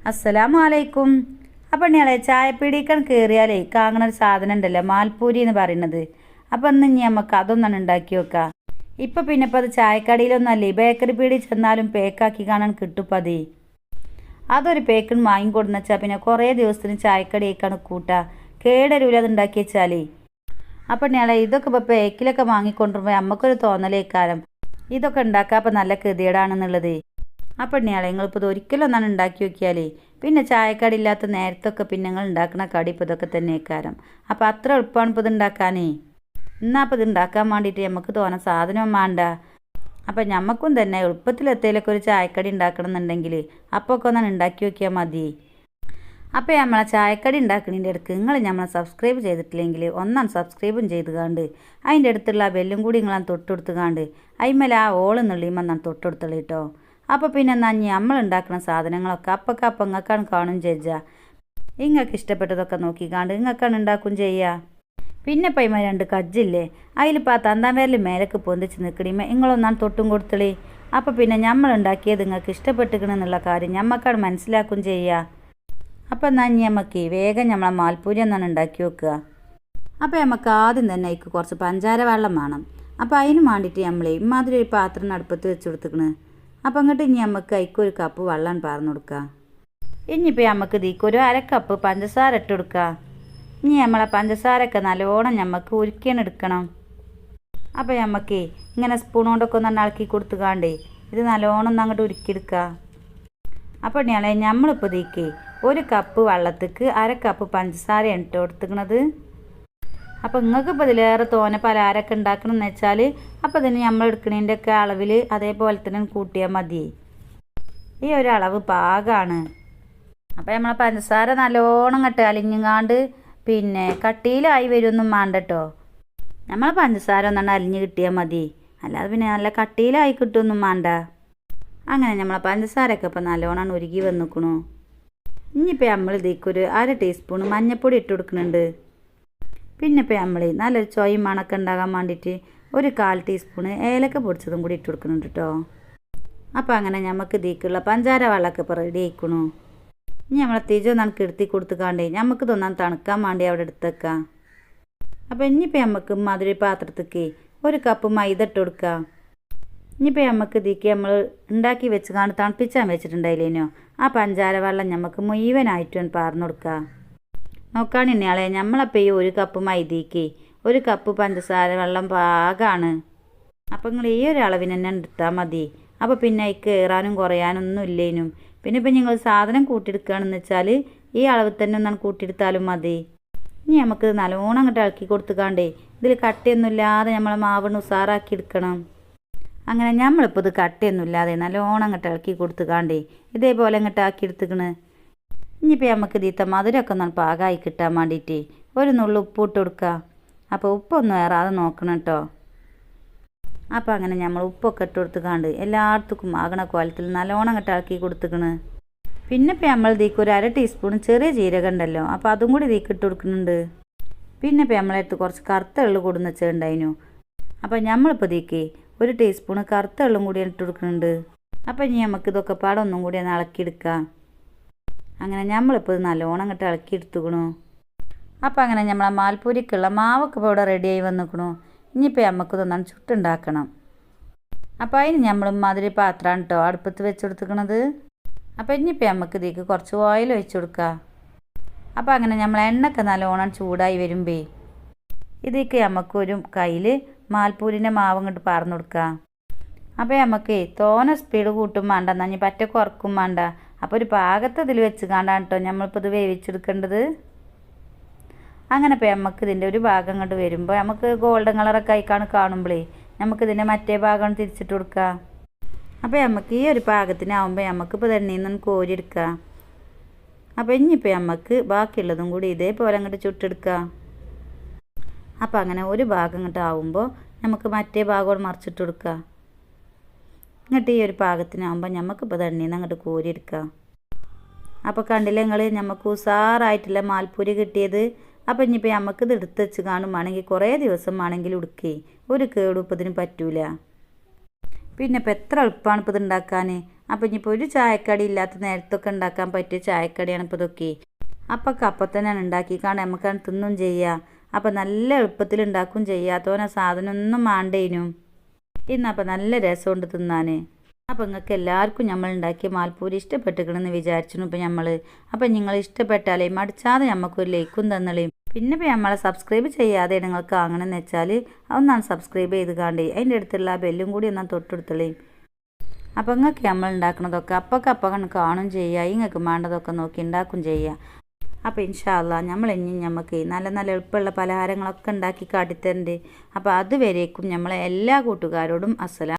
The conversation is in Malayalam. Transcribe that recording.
അസ്സലാമു അലൈക്കും. അപ്പം ഞങ്ങളെ ചായപ്പീടിക്കാൻ കയറിയാലേ കാങ്ങണ ഒരു സാധനം ഉണ്ടല്ലോ, മാൽപ്പൂരി എന്ന് പറയുന്നത്. അപ്പം ഇന്ന് ഇനി നമുക്ക് അതൊന്നാണ് ഉണ്ടാക്കി വെക്കാം. ഇപ്പം പിന്നെ ഇപ്പം അത് ചായക്കടയിലൊന്നല്ലേ, ബേക്കറി പീടി ചെന്നാലും പേക്കാക്കി കാണാൻ കിട്ടുപ്പതി. അതൊരു പേക്കിന് വാങ്ങിക്കൊടുന്ന് വെച്ചാൽ പിന്നെ കുറേ ദിവസത്തിന് ചായക്കടിയേക്കാണ് കൂട്ടുക, കേടരൂല അത് ഉണ്ടാക്കി വെച്ചാലേ. അപ്പം ഞങ്ങളെ ഇതൊക്കെ ഇപ്പോൾ പേക്കിലൊക്കെ വാങ്ങിക്കൊണ്ടിരുമ്പോൾ നമുക്കൊരു തോന്നലേക്കാരം ഇതൊക്കെ ഉണ്ടാക്കുക അപ്പം നല്ല ഗതികേടാണെന്നുള്ളത്. അപ്പം ഞങ്ങളെ നിങ്ങളിപ്പോൾ ഇത് ഒരിക്കലും ഒന്നാണ് ഉണ്ടാക്കി നോക്കിയാലേ പിന്നെ ചായക്കടി ഇല്ലാത്ത നേരത്തൊക്കെ പിന്നെ നിങ്ങൾ ഉണ്ടാക്കുന്ന കടി ഇപ്പോൾ ഇതൊക്കെ തന്നെ കാരം. അപ്പോൾ അത്ര എളുപ്പമാണ് ഇപ്പോൾ ഇത് ഉണ്ടാക്കാനേ. എന്നാൽ അപ്പോൾ ഇത് ഉണ്ടാക്കാൻ വേണ്ടിയിട്ട് നമുക്ക് തോന്നുന്ന സാധനം വേണ്ട. അപ്പം ഞമ്മക്കും തന്നെ എളുപ്പത്തിലെത്തേലൊക്കെ ഒരു ചായക്കടി ഉണ്ടാക്കണം എന്നുണ്ടെങ്കിൽ അപ്പോൾ ഒക്കെ ഒന്നാണ് ഉണ്ടാക്കി നോക്കിയാൽ മതി. അപ്പോൾ നമ്മളെ ചായക്കടി ഉണ്ടാക്കുന്നതിൻ്റെ ഇടയ്ക്ക് നിങ്ങൾ നമ്മളെ സബ്സ്ക്രൈബ് ചെയ്തിട്ടില്ലെങ്കിൽ ഒന്നാണ് സബ്സ്ക്രൈബും ചെയ്ത് കാണ്ട് അതിൻ്റെ അടുത്തുള്ള ബെല്ലും കൂടി നിങ്ങളാണ് തൊട്ടെടുത്ത് കാണ്ട് അതിന്മേൽ ആ ഓളെന്നുള്ളിയുമ്പോൾ തൊട്ടെടുത്തുള്ളൂ കേട്ടോ. അപ്പോൾ പിന്നെ നഞ്ഞി നമ്മൾ ഉണ്ടാക്കുന്ന സാധനങ്ങളൊക്കെ അപ്പം ഇങ്ങക്കാണ് കാണും ചെയ്യുക. നിങ്ങൾക്ക് ഇഷ്ടപ്പെട്ടതൊക്കെ നോക്കിക്കാണ്ട് ഇങ്ങക്കാണ് ഉണ്ടാക്കും ചെയ്യുക. പിന്നെ പൈമ 2 കജ്ജില്ലേ, അതിലിപ്പോൾ ആ തന്താൻ പേരിൽ മേലേക്ക് പൊന്തിച്ച് നിൽക്കണിമേ നിങ്ങളൊന്നാണ് തൊട്ടും കൊടുത്തളി. അപ്പോൾ പിന്നെ നമ്മൾ ഉണ്ടാക്കിയത് നിങ്ങൾക്ക് ഇഷ്ടപ്പെട്ടിക്കണമെന്നുള്ള കാര്യം ഞമ്മക്കാണ് മനസ്സിലാക്കും ചെയ്യുക. അപ്പം നഞ്ഞി നമുക്ക് വേഗം നമ്മളെ മാൽപ്പൂരി ഒന്നാണ് ഉണ്ടാക്കി വെക്കുക. അപ്പോൾ നമുക്ക് ആദ്യം തന്നെ അതിക്ക് കുറച്ച് പഞ്ചാര വെള്ളം വേണം. അപ്പോൾ അതിന് വേണ്ടിയിട്ട് നമ്മൾ ഇമാതിരി ഒരു പാത്രം അടുപ്പത്ത് വെച്ച് കൊടുത്തിക്കണ്. അപ്പം അങ്ങോട്ട് ഇനി നമുക്ക് അതിക്ക് 1 കപ്പ് വെള്ളം പാർന്ന് കൊടുക്കുക. ഇനിയിപ്പോൾ നമുക്ക് ഇതിക്ക് 1/2 കപ്പ് പഞ്ചസാര ഇട്ട് കൊടുക്കുക. ഇനി നമ്മളെ പഞ്ചസാരയൊക്കെ നല്ലോണം നമുക്ക് ഉരുക്കിയാണ് എടുക്കണം. അപ്പോൾ നമുക്ക് ഇങ്ങനെ സ്പൂൺ കൊണ്ടൊക്കെ ഒന്ന് ഇളക്കി കൊടുത്തുകാണ്ടേ ഇത് നല്ലോണം ഒന്ന് അങ്ങോട്ട് ഉരുക്കിയെടുക്കുക. അപ്പോൾ നമ്മളിപ്പോൾ ഇതിക്ക് 1 കപ്പ് വെള്ളത്തേക്ക് 1/2 കപ്പ് പഞ്ചസാരയാണ് ഇട്ട് കൊടുത്തിക്കണത്. അപ്പോൾ നിങ്ങൾക്ക് ഇപ്പോൾ ഇതിലേറെ തോനെ പലഹാരമൊക്കെ ഉണ്ടാക്കണമെന്ന് വെച്ചാൽ അപ്പോൾ ഇതിന് നമ്മൾ എടുക്കണതിൻ്റെ ഒക്കെ അളവിൽ അതേപോലെ തന്നെ കൂട്ടിയാൽ മതി. ഈ ഒരു അളവ് പാകമാണ്. അപ്പോൾ നമ്മളെ പഞ്ചസാര നല്ലോണം കട്ട് അലിഞ്ഞങ്ങാണ്ട് പിന്നെ കട്ടിയിലായി വരുമൊന്നും വേണ്ട കേട്ടോ. നമ്മളെ പഞ്ചസാര ഒന്നാണ്ട് അലിഞ്ഞ് കിട്ടിയാൽ മതി, അല്ലാതെ പിന്നെ നല്ല കട്ടിയിലായി കിട്ടുമൊന്നും വേണ്ട. അങ്ങനെ നമ്മളെ പഞ്ചസാരയൊക്കെ ഇപ്പോൾ നല്ലോണം ഉരുകി വന്നിക്കണു. ഇനിയിപ്പോൾ നമ്മൾ ഇതിക്കൊരു 1/2 ടീസ്പൂൺ മഞ്ഞൾപ്പൊടി ഇട്ട് കൊടുക്കുന്നുണ്ട്. പിന്നെ ഇപ്പോൾ നമ്മൾ നല്ലൊരു ചോയും മണക്കം ഉണ്ടാകാൻ വേണ്ടിയിട്ട് 1/4 ടീസ്പൂൺ ഏലക്ക പൊടിച്ചതും കൂടി ഇട്ട് കൊടുക്കുന്നുണ്ട് കേട്ടോ. അപ്പോൾ അങ്ങനെ നമുക്ക് ഇതിക്കുള്ള പഞ്ചാര വെള്ളമൊക്കെ ഇപ്പോൾ റെഡി ആയിക്കണു. ഇനി നമ്മളെ തിരിച്ചൊന്നാണ് കിടത്തി കൊടുത്തുകാണ്ടേ നമുക്ക് ഇതൊന്നാൻ തണുക്കാൻ വേണ്ടി അവിടെ എടുത്തേക്കാം. അപ്പോൾ ഇനിയിപ്പോൾ നമുക്ക് മധുര പാത്രത്തേക്ക് 1 കപ്പ് മൈദ ഇട്ട് കൊടുക്കാം. ഇനിയിപ്പോൾ നമുക്ക് ഇതിക്ക് നമ്മൾ ഉണ്ടാക്കി വെച്ച് കാണി തണുപ്പിച്ചാൻ വെച്ചിട്ടുണ്ടായില്ലേനോ ആ പഞ്ചാര വെള്ളം നമുക്ക് മുഴുവനായിട്ടും പാർന്നു കൊടുക്കുക. നോക്കാൻ ഇന്നയാളെ നമ്മളപ്പോൾ ഈ 1 കപ്പ് മൈദയ്ക്ക് 1 കപ്പ് പഞ്ചസാര വെള്ളം പാകമാണ്. അപ്പം നിങ്ങൾ ഈ ഒരു അളവിന് തന്നെ എടുത്താൽ മതി. അപ്പോൾ പിന്നെ അതിൽ കയറാനും കുറയാനൊന്നും ഇല്ലേനും. പിന്നെ ഇപ്പം നിങ്ങൾ സാധനം കൂട്ടിയെടുക്കുകയാണെന്ന് വെച്ചാൽ ഈ അളവിൽ തന്നെ ഒന്നാണ് കൂട്ടിയെടുത്താലും മതി. ഇനി നമുക്ക് നല്ലോണം അങ്ങോട്ട് ഇളക്കി കൊടുത്തുകാണ്ടേ ഇതിൽ കട്ടിയൊന്നുമില്ലാതെ നമ്മളെ മാവിന് ഉസാറാക്കി എടുക്കണം. അങ്ങനെ നമ്മളിപ്പോൾ ഇത് കട്ടിയൊന്നുമില്ലാതെ നല്ലോണം അങ്ങോട്ട് ഇളക്കി കൊടുത്തുകാണ്ടേ ഇതേപോലെ അങ്ങോട്ട് ആക്കി എടുത്തുക്കണ്. ഇനിയിപ്പോൾ നമുക്ക് ഇതിത്ത മധുരമൊക്കെ ഒന്ന് പാകമായി കിട്ടാൻ വേണ്ടിയിട്ട് 1 നുള്ളു ഉപ്പ് ഇട്ട് കൊടുക്കുക. അപ്പോൾ ഉപ്പൊന്നും ഏറാതെ നോക്കണം കേട്ടോ. അപ്പോൾ അങ്ങനെ നമ്മൾ ഉപ്പൊക്കെ ഇട്ട് കൊടുത്തുകാണ്ട് എല്ലായിടത്തേക്കും ആകണ കോലത്തിൽ നല്ലോണം അങ്ങോട്ട് ഇളക്കി കൊടുത്തുക്കണ്. പിന്നെ ഇപ്പോൾ നമ്മൾ ഇതിക്ക് 1/2 ടീസ്പൂൺ ചെറിയ ജീരകം ഉണ്ടല്ലോ, അപ്പോൾ അതും കൂടി ഇതിക്ക് ഇട്ട് കൊടുക്കുന്നുണ്ട്. പിന്നെ ഇപ്പോൾ നമ്മളടുത്ത് കുറച്ച് കറുത്ത എള്ള് കൊടുന്ന് വെച്ചിട്ടുണ്ടായിരുന്നു. അപ്പോൾ നമ്മളിപ്പോൾ ഇതിക്ക് 1 ടീസ്പൂൺ കറുത്ത എള്ളും കൂടി ഇട്ട് കൊടുക്കുന്നുണ്ട്. അപ്പോൾ ഇനി നമുക്ക് ഇതൊക്കെ പാടെ ഒന്നും കൂടി ഒന്ന് ഇളക്കിയെടുക്കാം. അങ്ങനെ നമ്മളിപ്പോൾ ഇത് നല്ലോണം അങ്ങോട്ട് ഇളക്കി എടുത്തുക്കണു. അപ്പോൾ അങ്ങനെ നമ്മളെ മാൽപ്പൂരിക്കുള്ള മാവൊക്കെ ഇപ്പോൾ ഇവിടെ റെഡിയായി വന്നിക്കണു. ഇനിയിപ്പോൾ നമുക്ക് ഇതൊന്നാണ് ചുട്ടുണ്ടാക്കണം. അപ്പോൾ അതിന് നമ്മൾ മധുര പാത്രമാണ് കേട്ടോ അടുപ്പത്ത് വെച്ച് കൊടുത്തിക്കണത്. അപ്പോൾ ഇനിയിപ്പോൾ നമുക്ക് ഇതിലേക്ക് കുറച്ച് ഓയിൽ ഒഴിച്ച് കൊടുക്കുക. അപ്പോൾ അങ്ങനെ നമ്മൾ എണ്ണയൊക്കെ നല്ലോണം ചൂടായി വരുമ്പേ ഇതിലേക്ക് നമുക്ക് ഒരു കയ്യിൽ മാൽപ്പൂരിൻ്റെ മാവ് ഇങ്ങോട്ട് പാർന്നു കൊടുക്കുക. അപ്പോൾ നമുക്ക് തോനെ സ്പീഡ് കൂട്ടും വേണ്ട, നഞ്ഞ് പറ്റ കുറക്കും വേണ്ട. അപ്പോൾ ഒരു പാകത്ത് ഇതിൽ വെച്ച് കാണ്ടാണ് കേട്ടോ നമ്മളിപ്പോൾ ഇത് വേവിച്ചെടുക്കേണ്ടത്. അങ്ങനെ ഇപ്പോൾ നമുക്ക് ഇതിൻ്റെ ഒരു ഭാഗം അങ്ങോട്ട് വരുമ്പോൾ നമുക്ക് ഗോൾഡൻ കളറൊക്കെ ആയിക്കാണ് കാണുമ്പോഴേ നമുക്കിതിൻ്റെ മറ്റേ ഭാഗം തിരിച്ചിട്ട് കൊടുക്കുക. അപ്പോൾ നമുക്ക് ഈ ഒരു പാകത്തിനാവുമ്പോൾ നമുക്കിപ്പോൾ എണ്ണയിൽ നിന്ന് കോരിയെടുക്കുക. അപ്പോൾ ഇനിയിപ്പോൾ നമുക്ക് ബാക്കിയുള്ളതും കൂടി ഇതേപോലെ അങ്ങോട്ട് ചുട്ടെടുക്കുക. അപ്പോൾ അങ്ങനെ ഒരു ഭാഗം അങ്ങോട്ട് ആവുമ്പോൾ നമുക്ക് മറ്റേ ഭാഗം മറിച്ചിട്ട് കൊടുക്കുക. എന്നിട്ട് ഈ ഒരു പാകത്തിനാകുമ്പോൾ നമുക്കിപ്പോൾ എണ്ണയിൽ നിന്ന് അങ്ങോട്ട് കോരിയെടുക്കുക. അപ്പോൾ കണ്ടില്ലേ നിങ്ങൾ നമുക്ക് ഉസാറായിട്ടുള്ള മാൽപ്പൂരി കിട്ടിയത്. അപ്പോൾ ഇനിയിപ്പോൾ നമുക്കിത് എടുത്ത് വെച്ച് കാണുവാണെങ്കിൽ കുറേ ദിവസം ആണെങ്കിൽ ഉടുക്കേ ഒരു കേടും ഇപ്പോൾ ഇതിന് പറ്റൂല. പിന്നെ ഇപ്പോൾ എത്ര എളുപ്പമാണ് ഇപ്പോൾ ഇത് ഉണ്ടാക്കാൻ. അപ്പോൾ ഇനിയിപ്പോൾ ഒരു ചായക്കടി ഇല്ലാത്ത നേരത്തൊക്കെ ഉണ്ടാക്കാൻ പറ്റിയ ചായക്കടിയാണ് ഇപ്പോൾ ഇതൊക്കെ. അപ്പം തന്നെയാണ് ഉണ്ടാക്കിക്കാണ്ട് നമുക്കാണ് തിന്നും ചെയ്യുക. അപ്പോൾ നല്ല എളുപ്പത്തിൽ ഉണ്ടാക്കും ചെയ്യുക. തോനെ സാധനമൊന്നും വേണ്ടേനും. ഇന്നപ്പോൾ നല്ല രസമുണ്ട് തിന്നാൻ. അപ്പോൾ നിങ്ങൾക്ക് എല്ലാവർക്കും നമ്മൾ ഉണ്ടാക്കിയ മാൽപ്പൂരി ഇഷ്ടപ്പെട്ടിക്കണമെന്ന് വിചാരിച്ചു ഇപ്പോൾ നമ്മൾ. അപ്പോൾ നിങ്ങൾ ഇഷ്ടപ്പെട്ടാലേ മടിച്ചാതെ നമുക്കൊരു ലൈക്കും തന്നളേയും. പിന്നെ ഇപ്പോൾ നമ്മളെ സബ്സ്ക്രൈബ് ചെയ്യാതെ നിങ്ങൾക്ക് വാങ്ങണമെന്ന് വെച്ചാൽ അതൊന്നാണ് സബ്സ്ക്രൈബ് ചെയ്ത് കാണ്ടേ അതിൻ്റെ അടുത്തുള്ള ആ ബെല്ലും കൂടി ഒന്നാണ് തൊട്ടെടുത്തുള്ളേയും. അപ്പോൾ നിങ്ങൾക്ക് നമ്മൾ ഉണ്ടാക്കുന്നതൊക്കെ അപ്പം കാണും ചെയ്യുക. നിങ്ങൾക്ക് വേണ്ടതൊക്കെ നോക്കി ഉണ്ടാക്കും ചെയ്യുക. അപ്പോൾ ഇൻഷാ അല്ലാഹ് നമ്മൾ ഇനി നമുക്ക് നല്ല നല്ല എളുപ്പമുള്ള പലഹാരങ്ങളൊക്കെ ഉണ്ടാക്കി കാട്ടിത്തരുന്നുണ്ട്. അപ്പോൾ അതുവരേക്കും നമ്മളെ എല്ലാ കൂട്ടുകാരോടും അസ്സലാം.